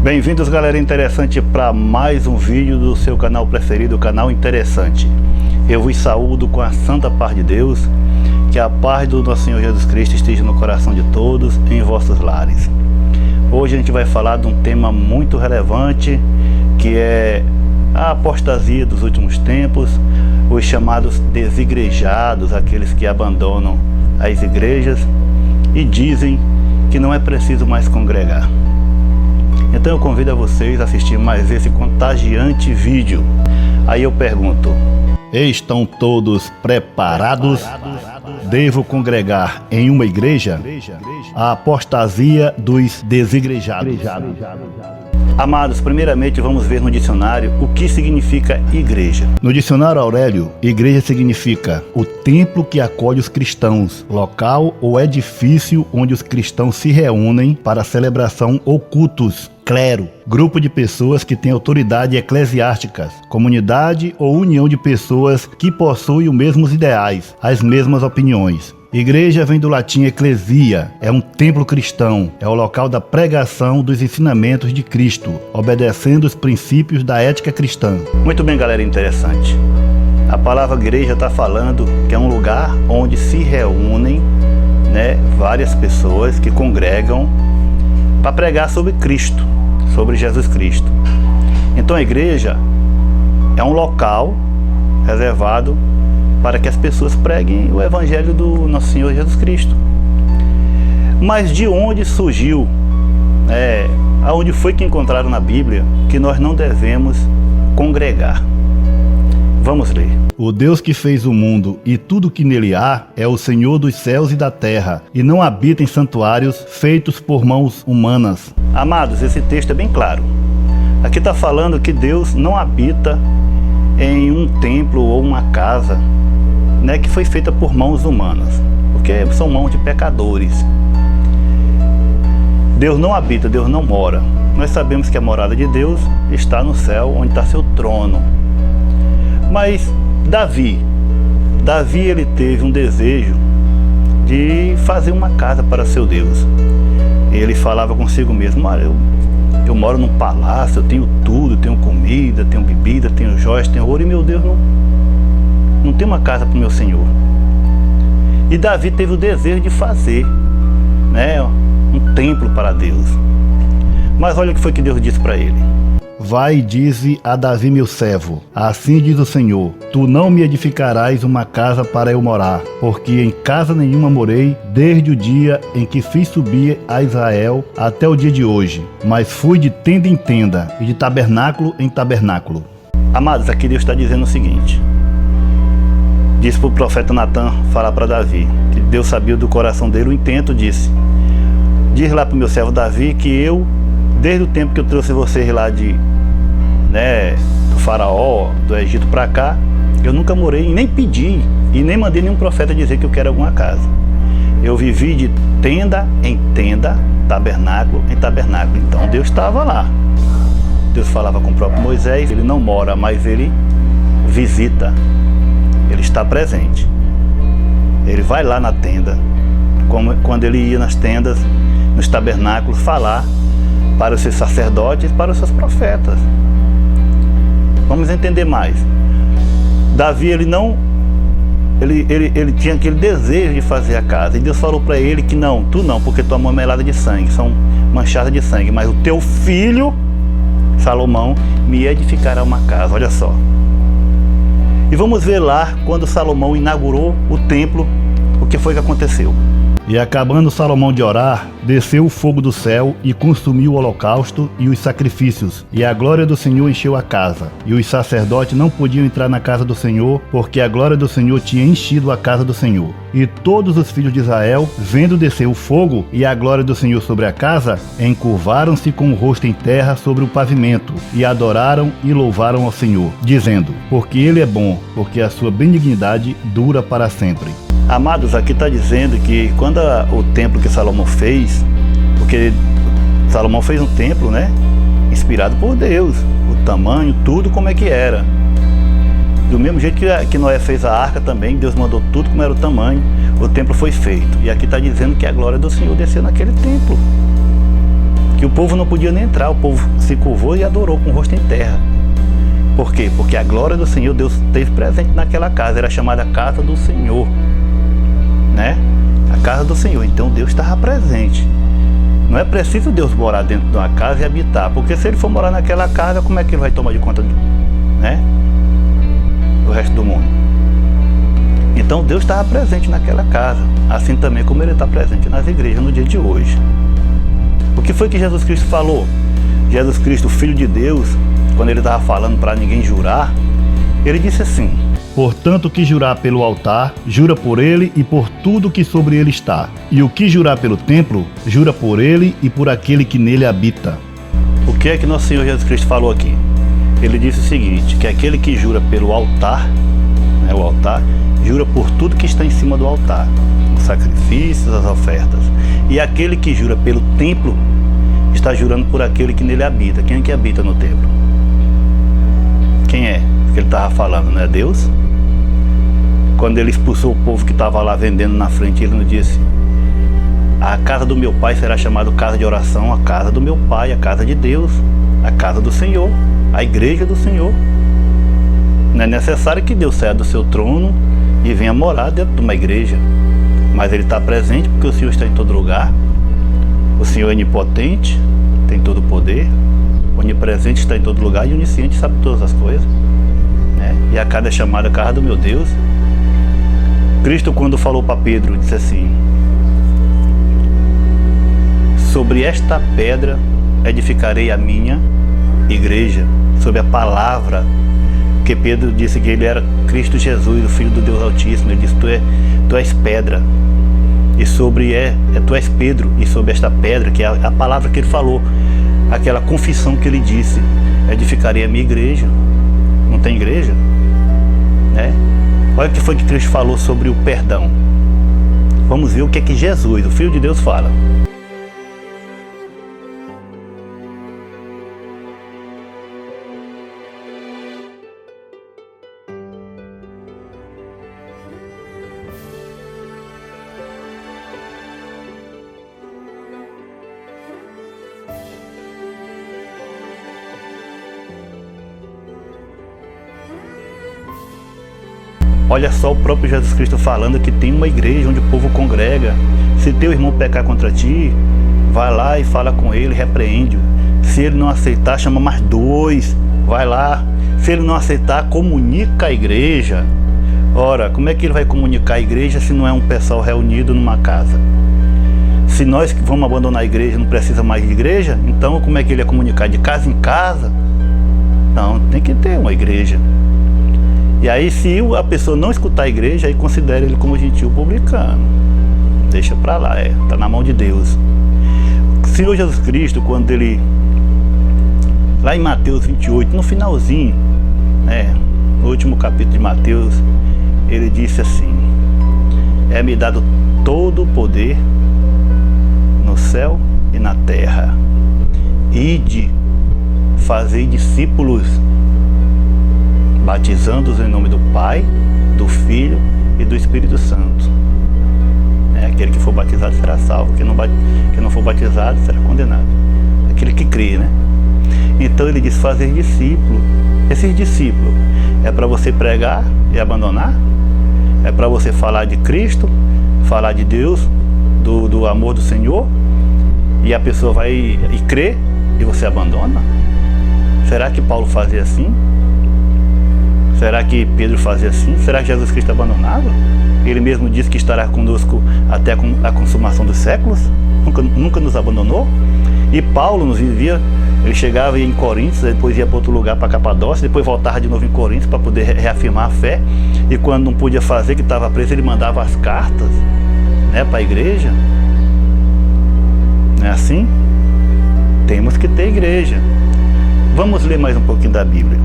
Bem-vindos, galera interessante, para mais um vídeo do seu canal preferido, o canal Interessante. Eu vos saúdo com a santa paz de Deus, que a paz do nosso Senhor Jesus Cristo esteja no coração de todos, em vossos lares. Hoje a gente vai falar de um tema muito relevante, que é a apostasia dos últimos tempos, os chamados desigrejados, aqueles que abandonam as igrejas e dizem que não é preciso mais congregar. Então eu convido a vocês a assistir mais esse contagiante vídeo. Aí eu pergunto: estão todos preparados? Devo congregar em uma igreja? A apostasia dos desigrejados. Amados, primeiramente vamos ver no dicionário o que significa igreja. No dicionário Aurélio, igreja significa o templo que acolhe os cristãos, local ou edifício onde os cristãos se reúnem para celebração ou cultos. Clero, grupo de pessoas que têm autoridade eclesiásticas, comunidade ou união de pessoas que possuem os mesmos ideais, as mesmas opiniões. Igreja vem do latim ecclesia, é um templo cristão, é o local da pregação dos ensinamentos de Cristo, obedecendo os princípios da ética cristã. Muito bem, galera interessante. A palavra igreja está falando que é um lugar onde se reúnem, várias pessoas que congregam para pregar sobre Cristo, sobre Jesus Cristo. Então a igreja é um local reservado para que as pessoas preguem o evangelho do nosso Senhor Jesus Cristo. Mas de onde surgiu, aonde foi que encontraram na Bíblia que nós não devemos congregar? Vamos ler. O Deus que fez o mundo e tudo que nele há é o Senhor dos céus e da terra, e não habita em santuários feitos por mãos humanas. Amados, esse texto é bem claro. Aqui está falando que Deus não habita em um templo ou uma casa, que foi feita por mãos humanas, porque são mãos de pecadores. Deus não habita, Deus não mora. Nós sabemos que a morada de Deus está no céu, onde está seu trono. Mas Davi ele teve um desejo de fazer uma casa para seu Deus. Ele falava consigo mesmo: eu moro num palácio, eu tenho tudo, tenho comida, tenho bebida, tenho joias, tenho ouro, e meu Deus não tem uma casa para o meu Senhor. E Davi teve o desejo de fazer um templo para Deus. Mas olha o que foi que Deus disse para ele: vai e dize a Davi meu servo, assim diz o Senhor, tu não me edificarás uma casa para eu morar, porque em casa nenhuma morei, desde o dia em que fiz subir a Israel até o dia de hoje, mas fui de tenda em tenda e de tabernáculo em tabernáculo. Amados, aqui Deus está dizendo o seguinte: disse para o profeta Natan falar para Davi, que Deus sabia do coração dele o intento, diz lá para o meu servo Davi que eu, desde o tempo que eu trouxe vocês lá do faraó, do Egito para cá, eu nunca morei e nem pedi e nem mandei nenhum profeta dizer que eu quero alguma casa. Eu vivi de tenda em tenda, tabernáculo em tabernáculo. Então Deus estava lá. Deus falava com o próprio Moisés. Ele não mora, mas ele visita. Ele está presente. Ele vai lá na tenda, como quando ele ia nas tendas, nos tabernáculos, falar para os seus sacerdotes, para os seus profetas. Vamos entender mais. Davi, ele tinha aquele desejo de fazer a casa, e Deus falou para ele que não, tu não, porque tua mão é melada de sangue, são manchadas de sangue, mas o teu filho Salomão me edificará uma casa. Olha só. E vamos ver lá, quando Salomão inaugurou o templo, o que foi que aconteceu. E acabando Salomão de orar, desceu o fogo do céu e consumiu o holocausto e os sacrifícios, e a glória do Senhor encheu a casa. E os sacerdotes não podiam entrar na casa do Senhor, porque a glória do Senhor tinha enchido a casa do Senhor. E todos os filhos de Israel, vendo descer o fogo e a glória do Senhor sobre a casa, encurvaram-se com o rosto em terra sobre o pavimento, e adoraram e louvaram ao Senhor, dizendo: porque Ele é bom, porque a sua benignidade dura para sempre. Amados, aqui está dizendo que quando o templo que Salomão fez, porque Salomão fez um templo, inspirado por Deus, o tamanho, tudo como é que era. Do mesmo jeito que Noé fez a arca também, Deus mandou tudo como era o tamanho, o templo foi feito. E aqui está dizendo que a glória do Senhor desceu naquele templo. que o povo não podia nem entrar, o povo se curvou e adorou com o rosto em terra. Por quê? Porque a glória do Senhor, Deus esteve presente naquela casa, era chamada Casa do Senhor, né? A casa do Senhor, então Deus estava presente. Não é preciso Deus morar dentro de uma casa e habitar, porque se ele for morar naquela casa, como é que ele vai tomar de conta né, do resto do mundo? Então Deus estava presente naquela casa, assim também como ele está presente nas igrejas no dia de hoje. O que foi que Jesus Cristo falou? Jesus Cristo, o Filho de Deus, quando ele estava falando para ninguém jurar, ele disse assim: portanto, o que jurar pelo altar, jura por ele e por tudo que sobre ele está. E o que jurar pelo templo, jura por ele e por aquele que nele habita. O que é que nosso Senhor Jesus Cristo falou aqui? Ele disse o seguinte, que aquele que jura pelo altar, né, o altar, jura por tudo que está em cima do altar, os sacrifícios, as ofertas. E aquele que jura pelo templo, está jurando por aquele que nele habita. Quem é que habita no templo? Quem é que ele estava falando, não é Deus? Quando ele expulsou o povo que estava lá vendendo na frente, ele não disse: a casa do meu pai será chamada casa de oração, a casa do meu pai, a casa de Deus, a casa do Senhor, a igreja do Senhor. Não é necessário que Deus saia do seu trono e venha morar dentro de uma igreja, mas ele está presente porque o Senhor está em todo lugar. O Senhor é onipotente, tem todo o poder, onipresente, está em todo lugar e onisciente, sabe todas as coisas, né? E a casa é chamada casa do meu Deus. Cristo, quando falou para Pedro, disse assim: sobre esta pedra edificarei a minha igreja, sobre a palavra, que Pedro disse que ele era Cristo Jesus, o Filho do Deus Altíssimo. Ele disse: tu és pedra, e sobre tu és Pedro, e sobre esta pedra, que é a palavra que ele falou, aquela confissão que ele disse: edificarei a minha igreja. Não tem igreja, né? Olha o que foi que Cristo falou sobre o perdão. Vamos ver o que é que Jesus, o Filho de Deus, fala. Olha só o próprio Jesus Cristo falando que tem uma igreja onde o povo congrega. Se teu irmão pecar contra ti, vai lá e fala com ele, repreende-o. Se ele não aceitar, chama mais dois, vai lá. Se ele não aceitar, comunica a igreja. Ora, como é que ele vai comunicar a igreja se não é um pessoal reunido numa casa? Se nós que vamos abandonar a igreja não precisa mais de igreja, então como é que ele ia comunicar? De casa em casa? Não, tem que ter uma igreja. E aí, se a pessoa não escutar a igreja, aí considera ele como gentil publicano. Deixa pra lá, tá na mão de Deus. O Senhor Jesus Cristo, quando ele, lá em Mateus 28, no finalzinho, né, no último capítulo de Mateus, ele disse assim: é-me dado todo o poder no céu e na terra. Ide, fazei discípulos, batizando-os em nome do Pai, do Filho e do Espírito Santo. Aquele que for batizado será salvo, quem não for batizado será condenado. Aquele que crê, né? Então ele diz: fazer discípulo. Esses discípulos é para você pregar e abandonar? É para você falar de Cristo, falar de Deus, do amor do Senhor, e a pessoa vai e crê e você abandona? Será que Paulo fazia assim? Será que Pedro fazia assim? Será que Jesus Cristo abandonava? Ele mesmo disse que estará conosco até a consumação dos séculos. Nunca nos abandonou. E Paulo nos vivia, ele chegava e ia em Coríntios, depois ia para outro lugar, para Capadócia, depois voltava de novo em Coríntios para poder reafirmar a fé. E quando não podia fazer, que estava preso, ele mandava as cartas, né, para a igreja. Não é assim? Temos que ter igreja. Vamos ler mais um pouquinho da Bíblia.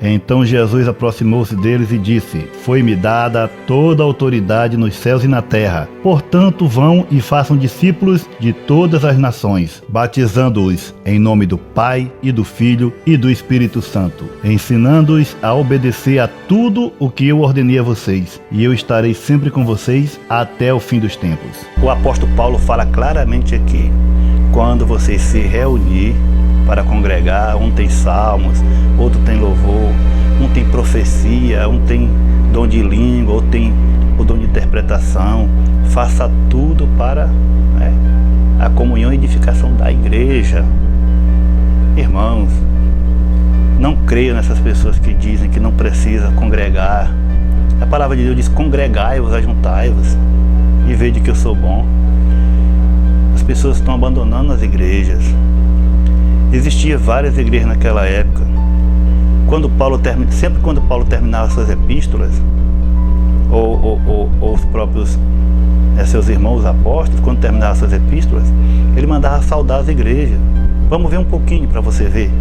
Então Jesus aproximou-se deles e disse: foi-me dada toda a autoridade nos céus e na terra. Portanto, vão e façam discípulos de todas as nações, batizando-os em nome do Pai e do Filho e do Espírito Santo, ensinando-os a obedecer a tudo o que eu ordenei a vocês, e eu estarei sempre com vocês até o fim dos tempos. O apóstolo Paulo fala claramente aqui: quando vocês se reunir para congregar, um tem salmos, outro tem louvor, um tem profecia, um tem dom de língua, outro tem o dom de interpretação. Faça tudo para a comunhão e edificação da igreja. Irmãos, não creiam nessas pessoas que dizem que não precisa congregar. A palavra de Deus diz: congregai-vos, ajuntai-vos e vede que eu sou bom. As pessoas estão abandonando as igrejas. Existiam várias igrejas naquela época. Sempre quando Paulo terminava suas epístolas, ou os próprios seus irmãos os apóstolos, quando terminava suas epístolas, ele mandava saudar as igrejas. Vamos ver um pouquinho para você ver.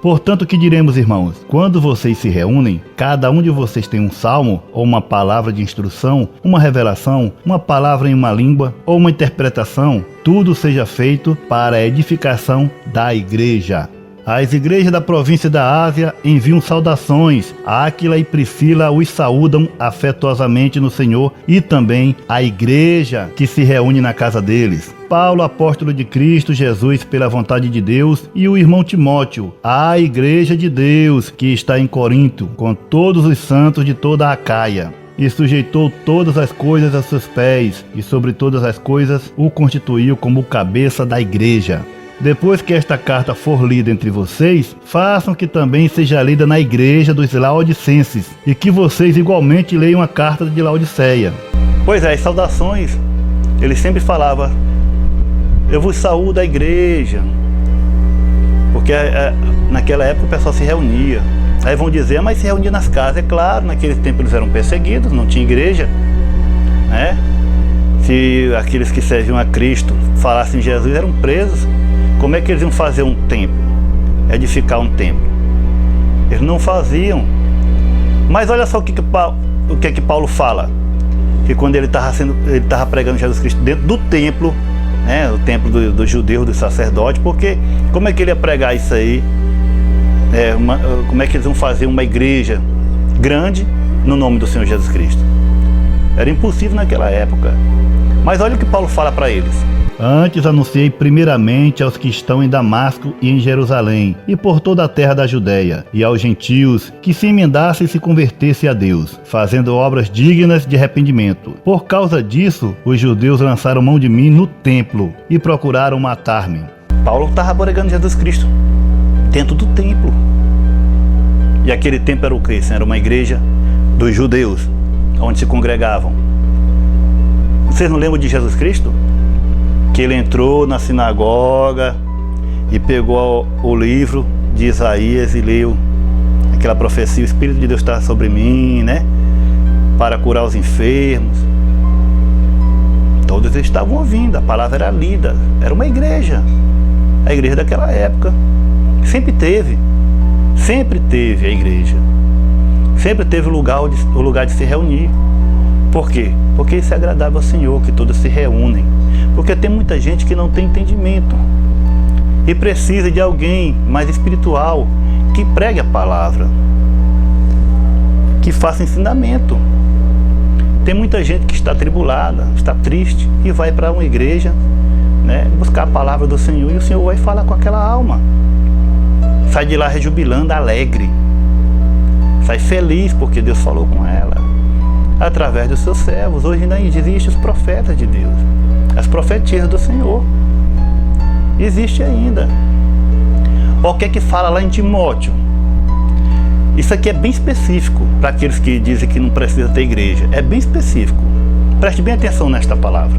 Portanto, que diremos, irmãos? Quando vocês se reúnem, cada um de vocês tem um salmo, ou uma palavra de instrução, uma revelação, uma palavra em uma língua, ou uma interpretação. Tudo seja feito para a edificação da igreja. As igrejas da província da Ásia enviam saudações. Áquila e Priscila os saúdam afetuosamente no Senhor, e também a igreja que se reúne na casa deles. Paulo, apóstolo de Cristo Jesus pela vontade de Deus, e o irmão Timóteo, a igreja de Deus que está em Corinto, com todos os santos de toda a Acaia. E sujeitou todas as coisas a seus pés, e sobre todas as coisas o constituiu como cabeça da igreja. Depois que esta carta for lida entre vocês, façam que também seja lida na igreja dos Laodicenses, e que vocês igualmente leiam a carta de Laodiceia. Pois é, as saudações, ele sempre falava: eu vos saúdo a igreja, porque naquela época o pessoal se reunia. Aí vão dizer: mas se reunia nas casas. É claro, naquele tempo eles eram perseguidos, não tinha igreja, né? Se aqueles que serviam a Cristo falassem em Jesus, eram presos. Como é que eles iam fazer um templo? Edificar um templo? Eles não faziam. Mas olha só o que Paulo fala. Que quando ele estava pregando Jesus Cristo dentro do templo, né, o templo do judeu, do sacerdote, porque como é que ele ia pregar isso aí? Como é que eles iam fazer uma igreja grande no nome do Senhor Jesus Cristo? Era impossível naquela época. Mas olha o que Paulo fala para eles. Antes anunciei primeiramente aos que estão em Damasco e em Jerusalém, e por toda a terra da Judéia, e aos gentios, que se emendassem e se convertessem a Deus, fazendo obras dignas de arrependimento. Por causa disso, os judeus lançaram mão de mim no templo, e procuraram matar-me. Paulo estava pregando Jesus Cristo dentro do templo. E aquele templo era o quê? Era uma igreja dos judeus, onde se congregavam. Vocês não lembram de Jesus Cristo? Que ele entrou na sinagoga e pegou o livro de Isaías e leu aquela profecia: o Espírito de Deus está sobre mim, né? Para curar os enfermos. Todos eles estavam ouvindo, a palavra era lida. Era uma igreja. A igreja daquela época. Sempre teve a igreja. Sempre teve o lugar de se reunir. Por quê? Porque isso é agradável ao Senhor, que todos se reúnem. Porque tem muita gente que não tem entendimento e precisa de alguém mais espiritual, que pregue a palavra, que faça ensinamento. Tem muita gente que está atribulada, está triste, e vai para uma igreja, né, buscar a palavra do Senhor, e o Senhor vai falar com aquela alma. Sai de lá rejubilando, alegre. Sai feliz porque Deus falou com ela, através dos seus servos. Hoje ainda existem os profetas de Deus, as profetias do Senhor. Existe ainda. O que é que fala lá em Timóteo? Isso aqui é bem específico para aqueles que dizem que não precisa ter igreja. É bem específico. Preste bem atenção nesta palavra.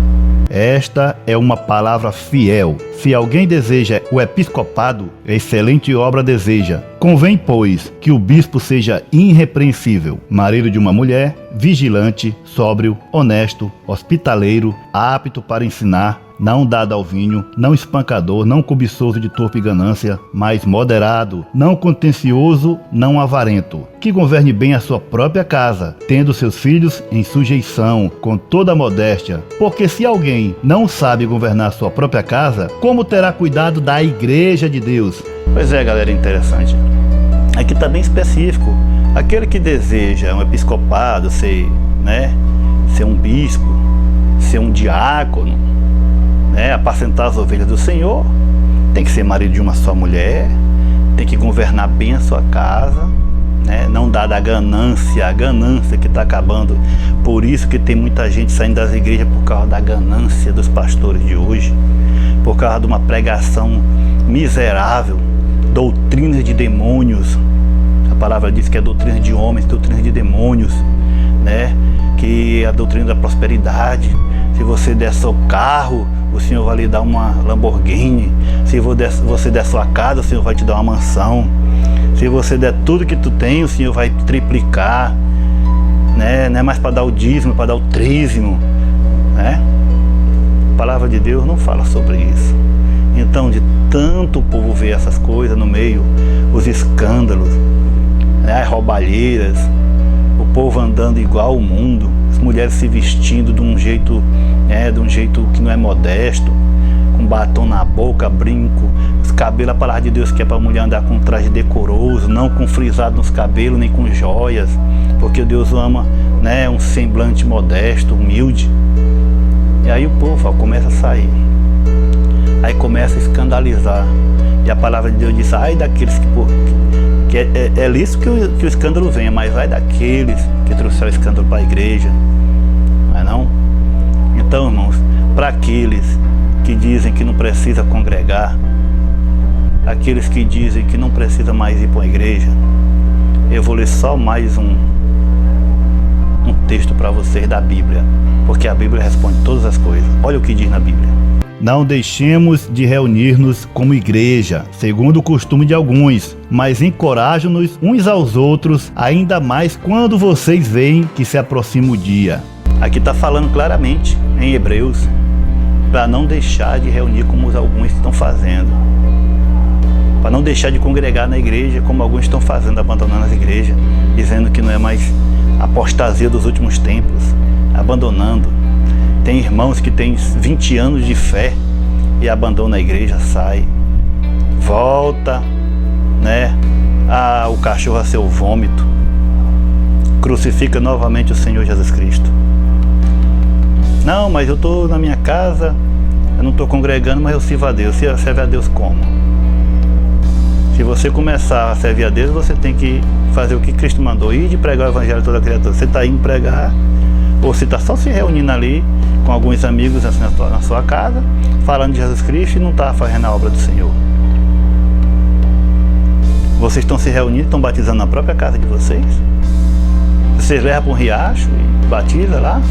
Esta é uma palavra fiel. Se alguém deseja o episcopado, excelente obra deseja. Convém, pois, que o bispo seja irrepreensível, marido de uma mulher, vigilante, sóbrio, honesto, hospitaleiro, apto para ensinar, não dado ao vinho, não espancador, não cobiçoso de torpe ganância, mas moderado, não contencioso, não avarento, que governe bem a sua própria casa, tendo seus filhos em sujeição, com toda a modéstia. Porque se alguém não sabe governar sua própria casa, como terá cuidado da igreja de Deus? Pois é, galera, interessante. Aqui está bem específico. Aquele que deseja um episcopado, ser um bispo, ser um diácono, né, apacentar as ovelhas do Senhor, tem que ser marido de uma só mulher, tem que governar bem a sua casa, né, não dar da ganância, a ganância que está acabando. Por isso que tem muita gente saindo das igrejas por causa da ganância dos pastores de hoje, por causa de uma pregação miserável, doutrinas de demônios. A palavra diz que é doutrina de homens, doutrina de demônios, né? Que é a doutrina da prosperidade. Se você der seu carro, o Senhor vai lhe dar uma Lamborghini. Se você der sua casa, o Senhor vai te dar uma mansão. Se você der tudo que tu tem, o Senhor vai triplicar, né? Não é mais para dar o dízimo, é para dar o trízimo, né? A palavra de Deus não fala sobre isso. Então, de tanto o povo ver essas coisas no meio, os escândalos, né? As roubalheiras, o povo andando igual ao mundo, as mulheres se vestindo de um jeito que não é modesto, com batom na boca, brinco, os cabelos, a palavra de Deus que é para a mulher andar com traje decoroso, não com frisado nos cabelos, nem com joias, porque Deus ama, né, um semblante modesto, humilde. E aí o povo começa a sair, aí começa a escandalizar, e a palavra de Deus diz, ai daqueles que é lícito que o escândalo venha, mas ai daqueles que trouxeram o escândalo para a igreja, não é não? Então, irmãos, para aqueles que dizem que não precisa congregar, aqueles que dizem que não precisa mais ir para uma igreja, eu vou ler só mais um texto para vocês da Bíblia, porque a Bíblia responde todas as coisas. Olha o que diz na Bíblia. Não deixemos de reunir-nos como igreja, segundo o costume de alguns, mas encorajam-nos uns aos outros, ainda mais quando vocês veem que se aproxima o dia. Aqui está falando claramente, em Hebreus, para não deixar de reunir como alguns estão fazendo, para não deixar de congregar na igreja como alguns estão fazendo, abandonando as igrejas, dizendo que não é mais apostasia dos últimos tempos, abandonando. Tem irmãos que têm 20 anos de fé e abandonam a igreja, sai, volta, né, o cachorro a seu vômito, crucifica novamente o Senhor Jesus Cristo. Não, mas eu estou na minha casa, eu não estou congregando, mas eu sirvo a Deus. Você serve a Deus como? Se você começar a servir a Deus, você tem que fazer o que Cristo mandou, ir de pregar o evangelho a toda criatura. Você está indo pregar, ou você está só se reunindo ali com alguns amigos assim, na sua casa, falando de Jesus Cristo e não está fazendo a obra do Senhor. Vocês estão se reunindo, estão batizando na própria casa de vocês? Vocês levam para um riacho e batizam lá?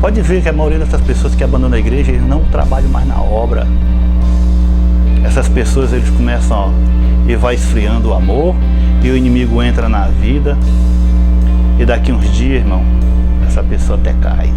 Pode ver que a maioria dessas pessoas que abandonam a igreja, eles não trabalham mais na obra. Essas pessoas, eles começam, e vai esfriando o amor, e o inimigo entra na vida, e daqui uns dias, irmão, essa pessoa até cai.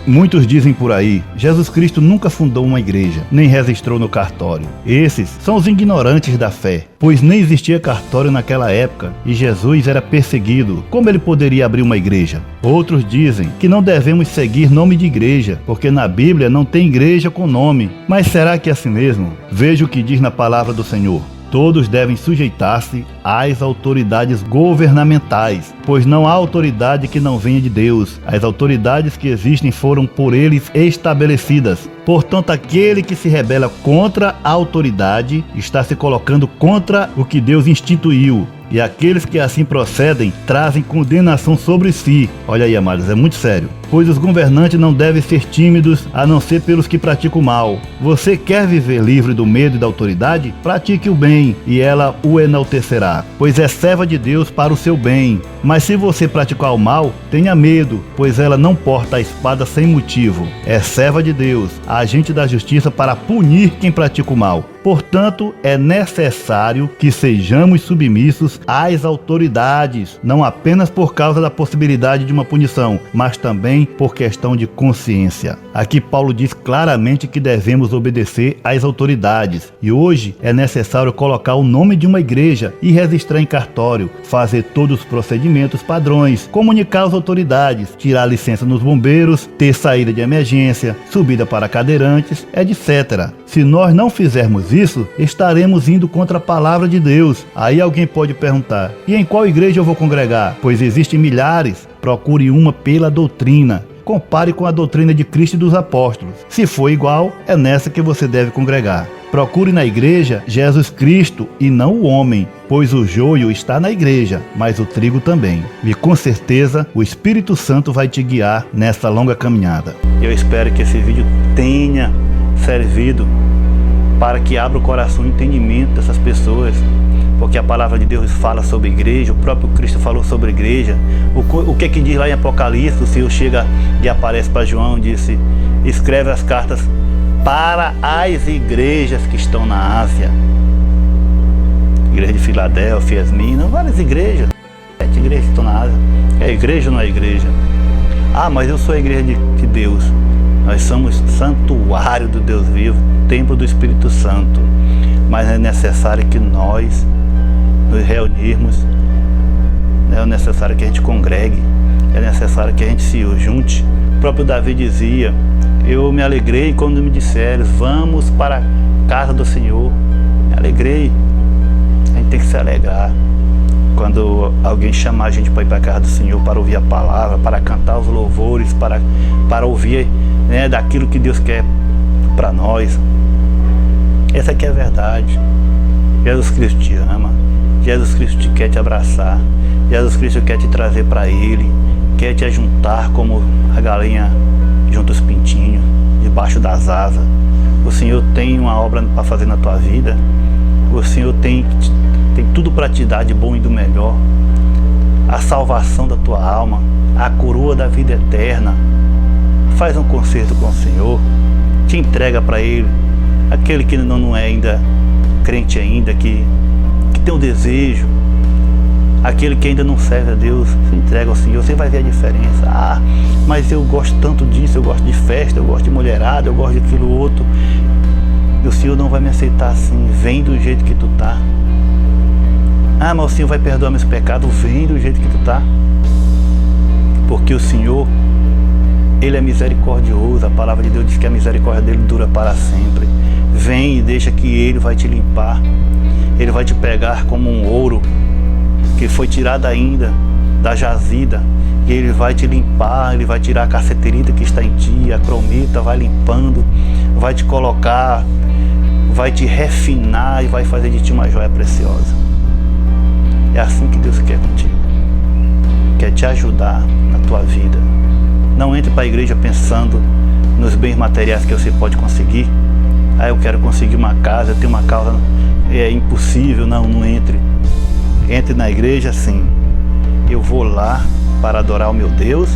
Muitos dizem por aí, Jesus Cristo nunca fundou uma igreja, nem registrou no cartório. Esses são os ignorantes da fé, pois nem existia cartório naquela época e Jesus era perseguido. Como ele poderia abrir uma igreja? Outros dizem que não devemos seguir nome de igreja, porque na Bíblia não tem igreja com nome. Mas será que é assim mesmo? Veja o que diz na palavra do Senhor. Todos devem sujeitar-se às autoridades governamentais, pois não há autoridade que não venha de Deus. As autoridades que existem foram por eles estabelecidas. Portanto, aquele que se rebela contra a autoridade está se colocando contra o que Deus instituiu. E aqueles que assim procedem trazem condenação sobre si. Olha aí, amados, é muito sério. Pois os governantes não devem ser tímidos, a não ser pelos que praticam o mal. Você quer viver livre do medo e da autoridade? Pratique o bem, e ela o enaltecerá, pois é serva de Deus para o seu bem. Mas se você praticar o mal, tenha medo, pois ela não porta a espada sem motivo. É serva de Deus, agente da justiça para punir quem pratica o mal. Portanto, é necessário que sejamos submissos às autoridades, não apenas por causa da possibilidade de uma punição, mas também por questão de consciência. Aqui Paulo diz claramente que devemos obedecer às autoridades, e hoje é necessário colocar o nome de uma igreja e registrar em cartório, fazer todos os procedimentos padrões, comunicar às autoridades, tirar a licença nos bombeiros, ter saída de emergência, subida para cadeirantes, etc. Se nós não fizermos isso, estaremos indo contra a palavra de Deus. Aí alguém pode perguntar, e em qual igreja eu vou congregar? Pois existem milhares. Procure uma pela doutrina. compare com a doutrina de Cristo e dos apóstolos. Se for igual, é nessa que você deve congregar. Procure na igreja Jesus Cristo e não o homem, pois o joio está na igreja, mas o trigo também. E com certeza o Espírito Santo vai te guiar nessa longa caminhada. Eu espero que esse vídeo tenha servido para que abra o coração e o entendimento dessas pessoas, porque a palavra de Deus fala sobre igreja, o próprio Cristo falou sobre igreja. O que diz lá em Apocalipse? O Senhor chega e aparece para João e disse: escreve as cartas para as igrejas que estão na Ásia. Igreja de Filadélfia, Esmirna, várias igrejas. 7 igrejas que estão na Ásia. É igreja ou não é igreja? Ah, mas eu sou a igreja de Deus. Nós somos santuário do Deus vivo, templo do Espírito Santo. Mas é necessário que nós nos reunirmos, é necessário que a gente congregue, é necessário que a gente se junte. O próprio Davi dizia: eu me alegrei quando me disseram, vamos para a casa do Senhor. Me alegrei. A gente tem que se alegrar quando alguém chamar a gente para ir para a casa do Senhor, para ouvir a palavra, para cantar os louvores, para ouvir, né, daquilo que Deus quer para nós. Essa aqui é a verdade. Jesus Cristo te ama. Jesus Cristo quer te abraçar. Jesus Cristo quer te trazer para Ele. Quer te ajuntar como a galinha junto os pintinhos, debaixo das asas. O Senhor tem uma obra para fazer na tua vida. O Senhor tem tudo para te dar de bom e do melhor. A salvação da tua alma, a coroa da vida eterna. Faz um concerto com o Senhor. Te entrega para Ele. Aquele que não é ainda crente ainda, que tem um desejo, aquele que ainda não serve a Deus, se entrega ao Senhor, você vai ver a diferença. Ah, mas eu gosto tanto disso, eu gosto de festa, eu gosto de mulherada, eu gosto daquilo outro. E o Senhor não vai me aceitar assim. Vem do jeito que tu tá. Ah, mas o Senhor vai perdoar meus pecados. Vem do jeito que tu tá. Porque o Senhor, Ele é misericordioso. A palavra de Deus diz que a misericórdia dele dura para sempre. Vem e deixa que Ele vai te limpar. Ele vai te pegar como um ouro que foi tirado ainda da jazida. E Ele vai te limpar. Ele vai tirar a caceterita que está em ti, a cromita, vai limpando, vai te colocar, vai te refinar e vai fazer de ti uma joia preciosa. É assim que Deus quer contigo. Quer te ajudar na tua vida. Não entre para a igreja pensando nos bens materiais que você pode conseguir. Ah, eu quero conseguir uma casa, eu tenho uma casa, é impossível. Não entre. Entre na igreja assim: eu vou lá para adorar o meu Deus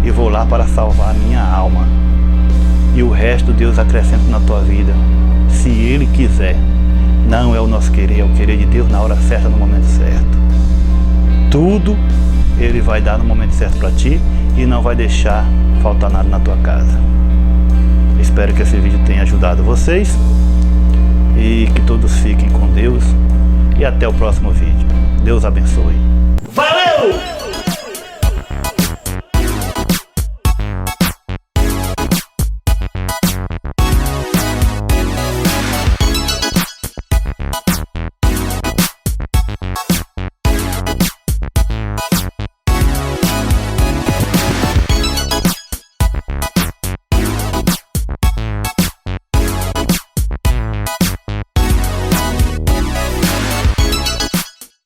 e vou lá para salvar a minha alma. E o resto Deus acrescenta na tua vida, se Ele quiser. Não é o nosso querer, é o querer de Deus na hora certa, no momento certo. Tudo Ele vai dar no momento certo para ti e não vai deixar faltar nada na tua casa. Espero que esse vídeo tenha ajudado vocês e que todos fiquem com Deus. E até o próximo vídeo. Deus abençoe. Valeu!